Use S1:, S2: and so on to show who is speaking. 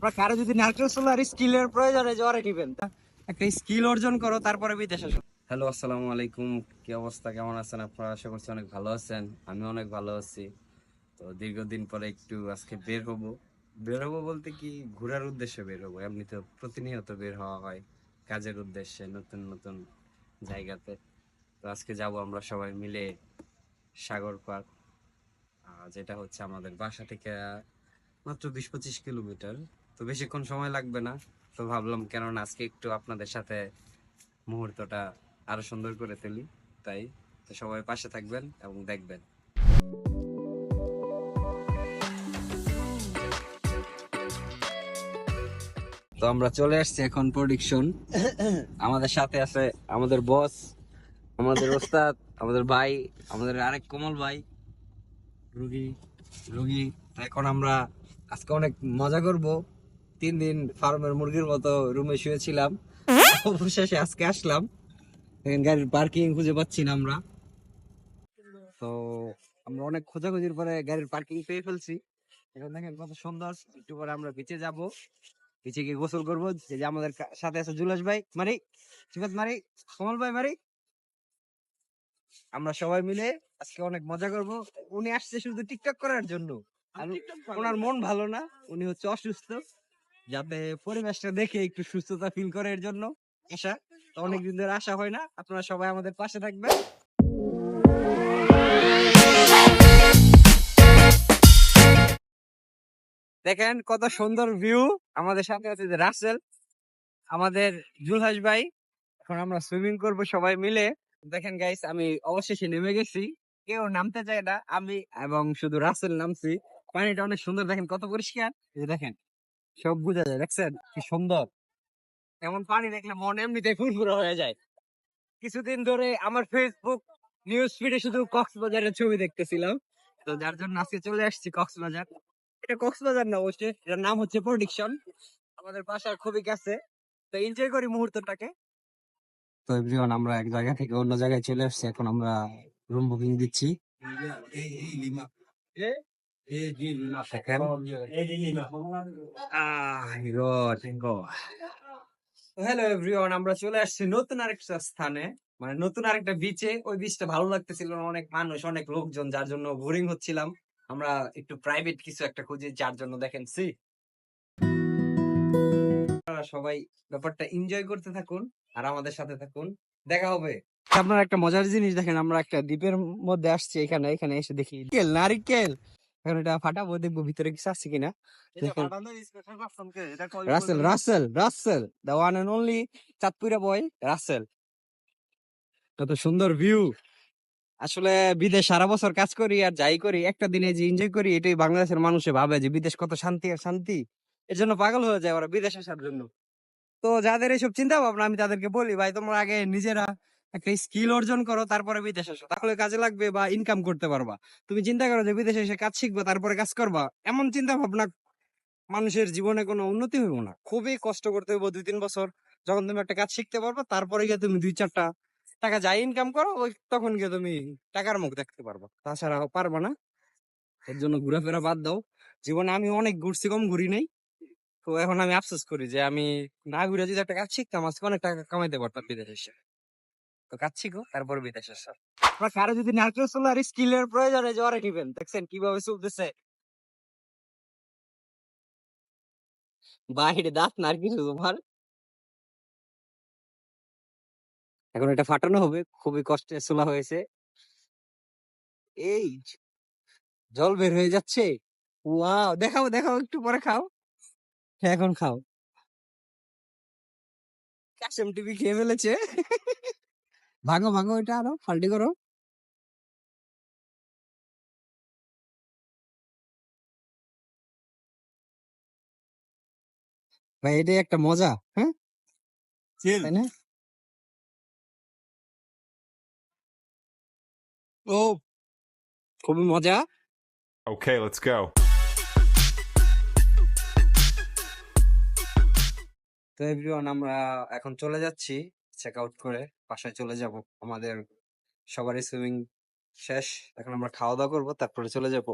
S1: আপনার কারো যদি নারকেল সোলার স্কিলের প্রয়োজন হয় জ্বরে নিবেন, একটা স্কিল অর্জন করো তারপরে বিদেশ আসো।
S2: হ্যালো, আসসালামু আলাইকুম। কি অবস্থা, কেমন আছেন আপনারা? আশা করছি অনেক ভালো আছেন। আমি অনেক ভালো আছি। তো দীর্ঘদিন পরে একটু আজকে বের হবো বলতে কি, ঘোরার উদ্দেশ্যে বের হবো। এমনি তো প্রতিনিয়ত বের হওয়া হয় কাজের উদ্দেশ্যে নতুন নতুন জায়গাতে। তো আজকে যাব আমরা সবাই মিলে সাগর পার্ক, যেটা হচ্ছে আমাদের বাসা থেকে মাত্র 20-25 কিলোমিটার। তো বেশিক্ষণ সময় লাগবে না। তো ভাবলাম কেননা আজকে একটু আপনাদের সাথে মুহূর্তটা আরো সুন্দর করে তুলি, তাই। তো সবাই পাশে থাকবেন এবং দেখবেন। তো আমরা চলে আসছি এখন প্রোডিকশন। আমাদের সাথে আছে আমাদের বস, আমাদের ওস্তাদ, আমাদের ভাই, আমাদের আরেক কমল ভাই, রুগী রুগী। তো এখন আমরা আজকে অনেক মজা করব। 3 দিন ফার্মের মুরগির মতো রুমে শুয়েছিলাম, অবশেষে আজকে আসলাম। এখন গাড়ির পার্কিং খুঁজে পাচ্ছি না আমরা। তো আমরা অনেক খোঁজাখুঁজির পরে গাড়ির পার্কিং পেয়ে ফেলছি। এখন দেখেন কত সুন্দর। একটু পরে আমরা বিচে যাব, বিচে গিয়ে গোসল করবো। এই যে আমাদের সাথে আছে জুলাস ভাই, মারি সিফাত, মারি কমল ভাই, মারি। আমরা সবাই মিলে আজকে অনেক মজা করব। উনি আসছে শুধু টিকটক করার জন্য, আর ওনার মন ভালো না, উনি হচ্ছে অসুস্থ, যাতে পরিবেশটা দেখে একটু সুস্থতা ফিল করে এর জন্য আসা। তো অনেকদিন ধরে আসা হয় না, আপনারা সবাই আমাদের পাশে থাকবেন। দেখেন কত সুন্দর ভিউ। আমাদের সাথে আছে যে রাসেল, আমাদের জুলহাস ভাই। এখন আমরা সুইমিং করব সবাই মিলে। দেখেন গাইস, আমি অবশেষে নেমে গেছি। কেউ নামতে চায় না, আমি এবং শুধু রাসেল নামছি। পানিটা অনেক সুন্দর, দেখেন কত পরিষ্কার। এই যে দেখেন, সব বোঝা যায়, দেখছেন কি সুন্দর। এমন পানি দেখলে মন এমনিতেই ফুরফুরা হয়ে যায়। কিছুদিন ধরে আমার ফেসবুক নিউজ ফিডে শুধু কক্সবাজারের ছবি দেখতেছিলাম, তো যার জন্য আজকে চলে আসছি কক্সবাজার। এটা কক্সবাজার না, অবশ্যই এটার নাম হচ্ছে প্রোডিকশন, আমাদের বাসার খুবই কাছে। তো এনজয় করি মুহূর্তটাকে। তো এভরিওয়ান, আমরা এক জায়গা থেকে অন্য জায়গায় চলে আসছি। এখন আমরা রুম বুকিং দিচ্ছি। দেখেন। হ্যালো এভরিওয়ান, আমরা চলে আসছি নতুন আরেকটা স্থানে, মানে নতুন আরেকটা বিচে। ওই বিচটা ভালো লাগতেছিল না, অনেক মানুষ, অনেক লোকজন, যার জন্য বোরিং হচ্ছিলাম। আমরা একটু প্রাইভেট কিছু একটা খুঁজি, যার জন্য দেখেন সবাই ব্যাপারটা এনজয় করতে থাকুন আর আমাদের সাথে থাকুন, দেখা হবে। আপনার একটা মজার জিনিস দেখেন, আমরা একটা দ্বীপের মধ্যে আসছি। এখানে এখানে এসে দেখি নারিকেল নারিকেল। এখন এটা ফাটাবো, দেখবো ভিতরে কিছু আছে কিনা। Russell Russell Russell, the one and only চাঁদপুরা বয় রাসেল। কত সুন্দর ভিউ। আসলে বিদেশ সারা বছর কাজ করি আর যাই করি, একটা দিনে যে এনজয় করি, এটাই বাংলাদেশের মানুষে ভাবে যে বিদেশ কত শান্তি আর শান্তি। এর জন্য পাগল হয়ে যায় ওরা বিদেশ আসার জন্য। তো যাদের এইসব চিন্তা ভাবনা, আমি তাদেরকে বলি, ভাই তোমরা আগে নিজেরা একটা স্কিল অর্জন করো, তারপরে বিদেশ আসো, তাহলে কাজে লাগবে বা ইনকাম করতে পারবা। তুমি চিন্তা করো যে বিদেশে এসে কাজ শিখবা তারপরে কাজ করবা, এমন চিন্তা ভাবনা মানুষের জীবনে কোনো উন্নতি হইব না। খুবই কষ্ট করতে হইব 2-3 বছর। যখন তুমি একটা কাজ শিখতে পারবা, তারপরে গিয়ে তুমি 2-4টা টাকা যাই ইনকাম করো, ওই তখন গিয়ে তুমি টাকার মুখ দেখতে পারবা, তাছাড়া পারবা না। এর জন্য ঘোরাফেরা বাদ দাও। জীবনে আমি অনেক ঘুরছি, কম ঘুরি নাই। তো এখন আমি আফসোস করি যে আমি না ঘুরে যদি একটা কাজ শিখতাম, আজকে অনেক টাকা কামাইতে পারতাম বিদেশে এসে। তো কাজ শিখো, তারপর বিদেশে আসা। আপনার কারো যদি নারকেল সোলার স্কিলের প্রয়োজন হয় জ্বরে নিবেন, দেখছেন কিভাবে চলতেছে। বাইরে দাঁত নারকেল তোমার। এখন এটা ফাটানো হবে, খুবই কষ্টে সোলা হয়েছে। এই জল বের হয়ে যাচ্ছে। ওয়াও, দেখাও দেখাও, একটু পরে খাও। হ্যাঁ, এখন খাও। কাশেম টিভি খেয়ে ফেলেছে। ভাঙো ভাঙো, এটা আরো ফাল্টি করো। ভাই এটাই একটা মজা, হ্যাঁ তাই না? ও, খুবই মজা।
S3: Okay, let's go.
S2: তো এভরিওয়ান, আমরা এখন চলে যাচ্ছি চেক আউট করে বাসায় চলে যাব। আমাদের সবারই সুইমিং শেষ, এখন আমরা খাওয়া দাওয়া করবো, তারপরে চলে যাব।